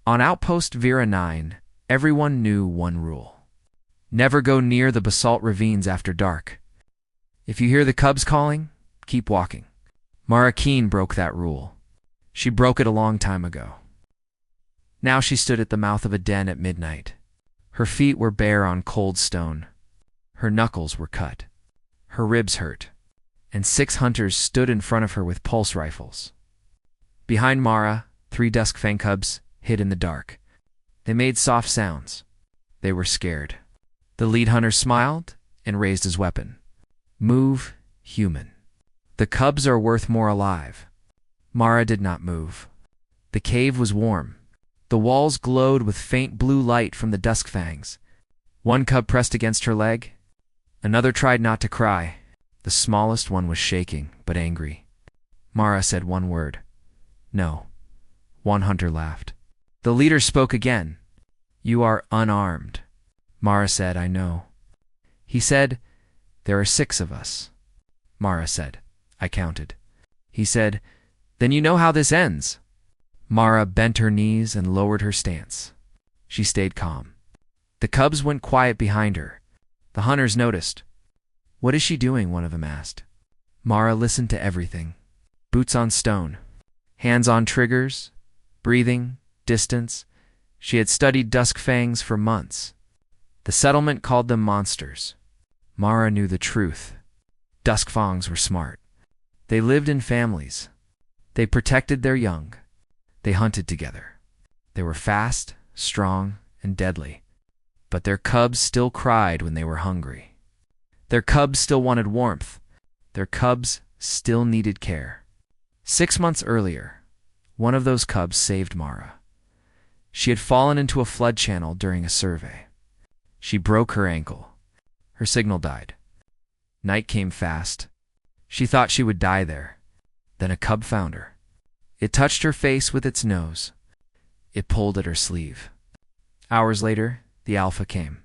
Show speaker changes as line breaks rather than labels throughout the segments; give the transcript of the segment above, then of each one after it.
On Outpost Vera 9, everyone knew one rule. Never go near the basalt ravines after dark. If you hear the cubs calling, keep walking. Mara KEENE broke that rule. She broke it a long time ago. Now she stood at the mouth of a den at midnight. Her feet were bare on cold stone. Her knuckles were cut. Her ribs hurt. And 6 hunters stood in front of her with pulse rifles. Behind Mara, 3 dusk fang cubs hid in the dark. They made soft sounds. They were scared. The lead hunter smiled and raised his weapon. Move, human. The cubs are worth more alive. Mara did not move. The cave was warm. The walls glowed with faint blue light from the dusk fangs. One cub pressed against her leg. Another tried not to cry. The smallest one was shaking, but angry. Mara said one word. No. One hunter laughed. The leader spoke again. You are unarmed. Mara said, I know. He said, there are 6 of us. Mara said, I counted. He said, then you know how this ends. Mara bent her knees and lowered her stance. She stayed calm. The cubs went quiet behind her. The hunters noticed. What is she doing? One of them asked. Mara listened to everything. Boots on stone. Hands on triggers. Breathing. Distance. She had studied dusk fangs for months. The settlement called them monsters. Mara knew the truth. Dusk fangs were smart. They lived in families. They protected their young. They hunted together. They were fast, strong, and deadly. But their cubs still cried when they were hungry. Their cubs still wanted warmth. Their cubs still needed care. 6 months earlier, one of those cubs saved Mara. She had fallen into a flood channel during a survey. She broke her ankle. Her signal died. Night came fast. She thought she would die there. Then a cub found her. It touched her face with its nose. It pulled at her sleeve. Hours later, the alpha came.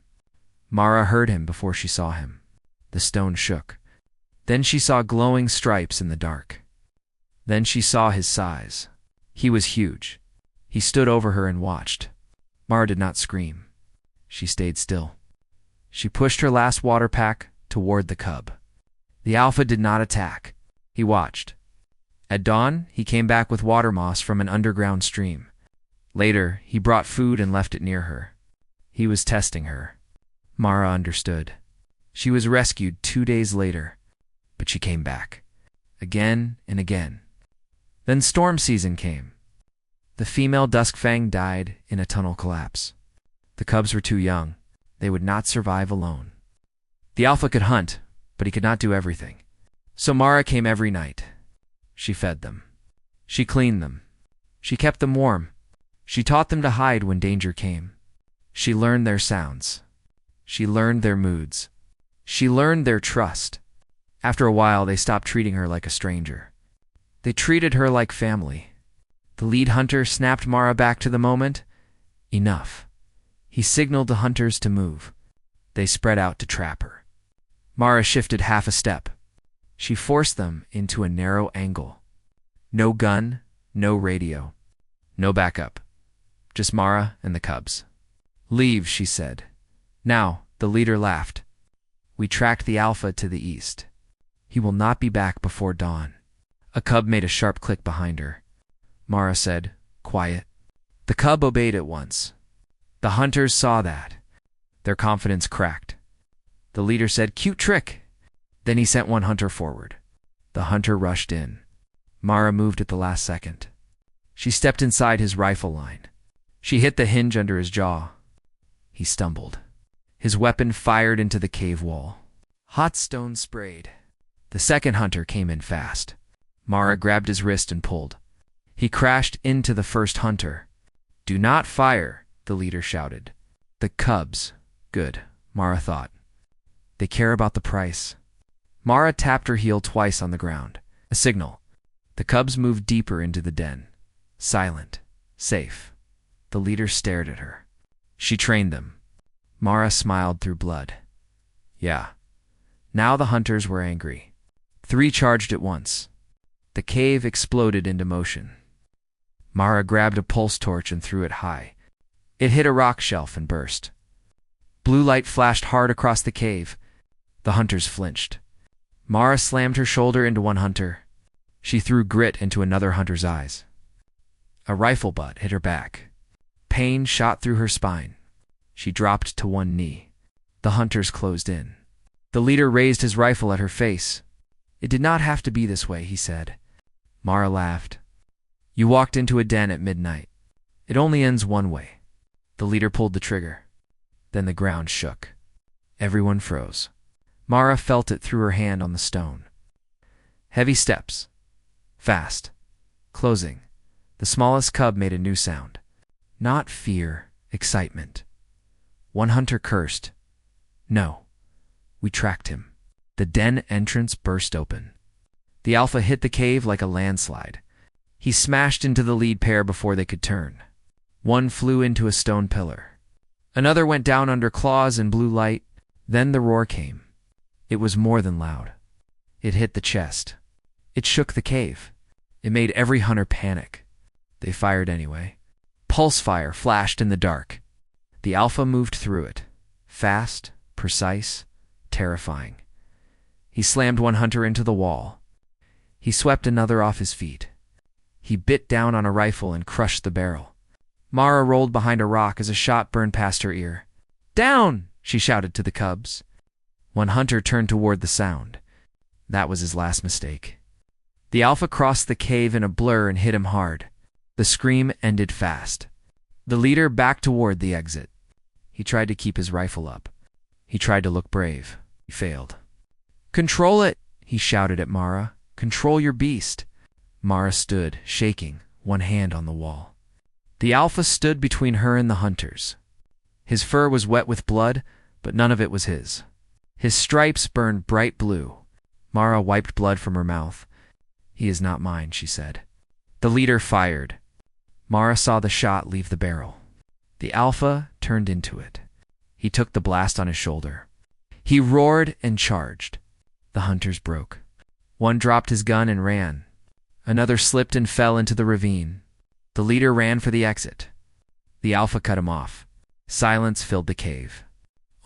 Mara heard him before she saw him. The stone shook. Then she saw glowing stripes in the dark. Then she saw his size. He was huge. He stood over her and watched. Mara did not scream. She stayed still. She pushed her last water pack toward the cub. The alpha did not attack. He watched. At dawn, he came back with water moss from an underground stream. Later, he brought food and left it near her. He was testing her. Mara understood. She was rescued 2 days later, but she came back. Again and again. Then storm season came. The female dusk fang died in a tunnel collapse. The cubs were too young. They would not survive alone. The alpha could hunt, but he could not do everything. So Mara came every night. She fed them. She cleaned them. She kept them warm. She taught them to hide when danger came. She learned their sounds. She learned their moods. She learned their trust. After a while, they stopped treating her like a stranger. They treated her like family. The lead hunter snapped Mara back to the moment. Enough. He signaled the hunters to move. They spread out to trap her. Mara shifted half a step. She forced them into a narrow angle. No gun, no radio, no backup. Just Mara and the cubs. Leave, she said. Now, the leader laughed. We tracked the alpha to the east. He will not be back before dawn. A cub made a sharp click behind her. Mara said, quiet. The cub obeyed at once. The hunters saw that. Their confidence cracked. The leader said, cute trick. Then he sent one hunter forward. The hunter rushed in. Mara moved at the last second. She stepped inside his rifle line. She hit the hinge under his jaw. He stumbled. His weapon fired into the cave wall. Hot stone sprayed. The second hunter came in fast. Mara grabbed his wrist and pulled. He crashed into the first hunter. Do not fire, the leader shouted. The cubs. Good, Mara thought. They care about the price. Mara tapped her heel twice on the ground. A signal. The cubs moved deeper into the den. Silent. Safe. The leader stared at her. She trained them. Mara smiled through blood. Yeah. Now the hunters were angry. 3 charged at once. The cave exploded into motion. Mara grabbed a pulse torch and threw it high. It hit a rock shelf and burst. Blue light flashed hard across the cave. The hunters flinched. Mara slammed her shoulder into one hunter. She threw grit into another hunter's eyes. A rifle butt hit her back. Pain shot through her spine. She dropped to one knee. The hunters closed in. The leader raised his rifle at her face. "It did not have to be this way," he said. Mara laughed. "You walked into a den at midnight. It only ends one way." The leader pulled the trigger. Then the ground shook. Everyone froze. Mara felt it through her hand on the stone. Heavy steps. Fast. Closing. The smallest cub made a new sound. Not fear, excitement. One hunter cursed. "No. We tracked him." The den entrance burst open. The alpha hit the cave like a landslide. He smashed into the lead pair before they could turn. One flew into a stone pillar. Another went down under claws and blue light. Then the roar came. It was more than loud. It hit the chest. It shook the cave. It made every hunter panic. They fired anyway. Pulse fire flashed in the dark. The alpha moved through it. Fast, precise, terrifying. He slammed one hunter into the wall. He swept another off his feet. He bit down on a rifle and crushed the barrel. Mara rolled behind a rock as a shot burned past her ear. "Down!" she shouted to the cubs. One hunter turned toward the sound. That was his last mistake. The alpha crossed the cave in a blur and hit him hard. The scream ended fast. The leader backed toward the exit. He tried to keep his rifle up. He tried to look brave. He failed. "Control it!" he shouted at Mara. "Control your beast." Mara stood, shaking, one hand on the wall. The alpha stood between her and the hunters. His fur was wet with blood, but none of it was his. His stripes burned bright blue. Mara wiped blood from her mouth. "He is not mine," she said. The leader fired. Mara saw the shot leave the barrel. The alpha turned into it. He took the blast on his shoulder. He roared and charged. The hunters broke. One dropped his gun and ran. Another slipped and fell into the ravine. The leader ran for the exit. The alpha cut him off. Silence filled the cave.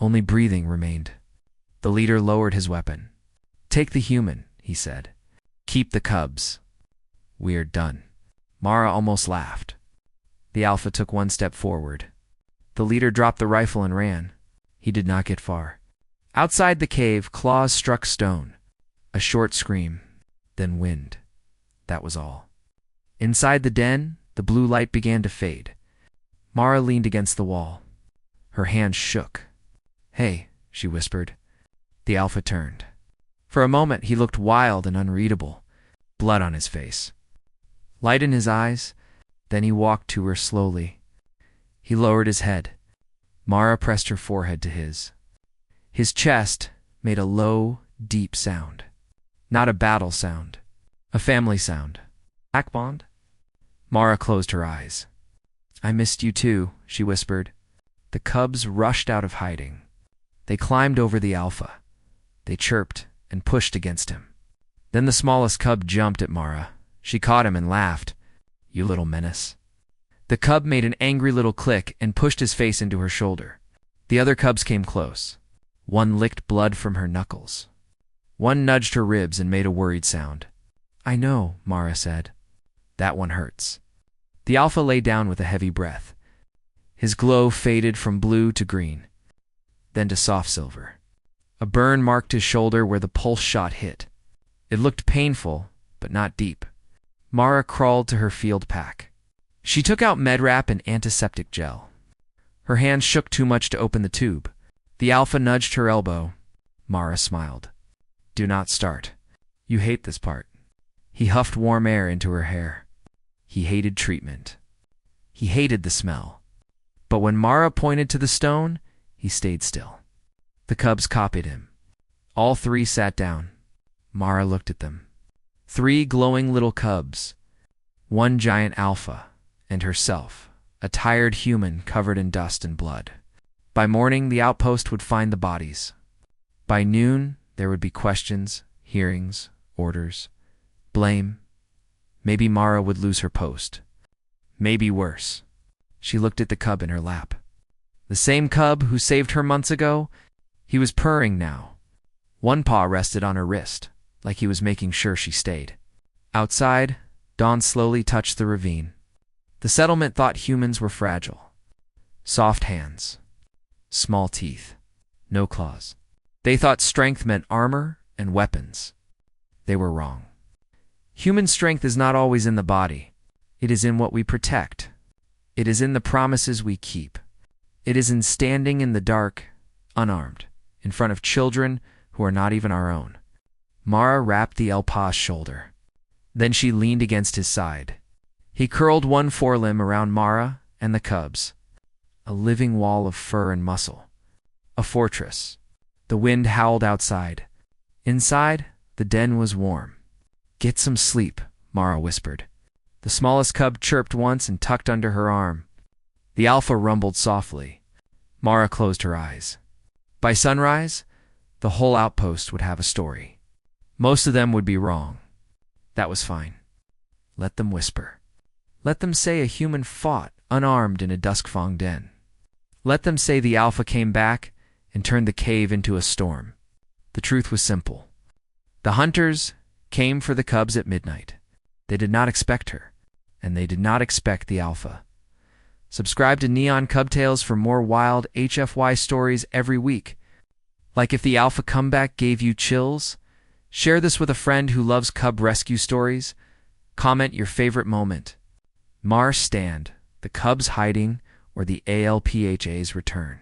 Only breathing remained. The leader lowered his weapon. "Take the human," he said. "Keep the cubs. We're done." Mara almost laughed. The alpha took one step forward. The leader dropped the rifle and ran. He did not get far. Outside the cave, claws struck stone. A short scream, then wind. That was all. Inside the den, the blue light began to fade. Mara leaned against the wall. Her hands shook. "Hey," she whispered. The alpha turned. For a moment, he looked wild and unreadable, blood on his face. Light in his eyes, then he walked to her slowly. He lowered his head. Mara pressed her forehead to his. His chest made a low, deep sound. Not a battle sound. A family sound. Black bond? Mara closed her eyes. "I missed you too," she whispered. The cubs rushed out of hiding. They climbed over the alpha. They chirped and pushed against him. Then the smallest cub jumped at Mara. She caught him and laughed. "You little menace." The cub made an angry little click and pushed his face into her shoulder. The other cubs came close. One licked blood from her knuckles. One nudged her ribs and made a worried sound. "I know," Mara said. "That one hurts." The alpha lay down with a heavy breath. His glow faded from blue to green, then to soft silver. A burn marked his shoulder where the pulse shot hit. It looked painful, but not deep. Mara crawled to her field pack. She took out MedWrap and antiseptic gel. Her hands shook too much to open the tube. The alpha nudged her elbow. Mara smiled. "Do not start. You hate this part." He huffed warm air into her hair. He hated treatment. He hated the smell. But when Mara pointed to the stone, he stayed still. The cubs copied him. All three sat down. Mara looked at them. 3 glowing little cubs. One giant alpha, and herself, a tired human covered in dust and blood. By morning, the outpost would find the bodies. By noon, there would be questions, hearings, orders, blame. Maybe Mara would lose her post. Maybe worse. She looked at the cub in her lap. The same cub who saved her months ago? He was purring now. One paw rested on her wrist, like he was making sure she stayed. Outside, dawn slowly touched the ravine. The settlement thought humans were fragile. Soft hands. Small teeth. No claws. They thought strength meant armor and weapons. They were wrong. Human strength is not always in the body. It is in what we protect. It is in the promises we keep. It is in standing in the dark, unarmed, in front of children who are not even our own. Mara wrapped the Elpa's shoulder. Then she leaned against his side. He curled one forelimb around Mara and the cubs. A living wall of fur and muscle. A fortress. The wind howled outside. Inside, the den was warm. "Get some sleep," Mara whispered. The smallest cub chirped once and tucked under her arm. The alpha rumbled softly. Mara closed her eyes. By sunrise, the whole outpost would have a story. Most of them would be wrong. That was fine. Let them whisper. Let them say a human fought, unarmed in a dusk-fong den. Let them say the alpha came back and turned the cave into a storm. The truth was simple. The hunters came for the cubs at midnight. They did not expect her, and they did not expect the alpha. Subscribe to Neon Cub Tales for more wild HFY stories every week. Like if the alpha comeback gave you chills? Share this with a friend who loves cub rescue stories. Comment your favorite moment. Mars stand, the cubs hiding, or the ALPHA's return.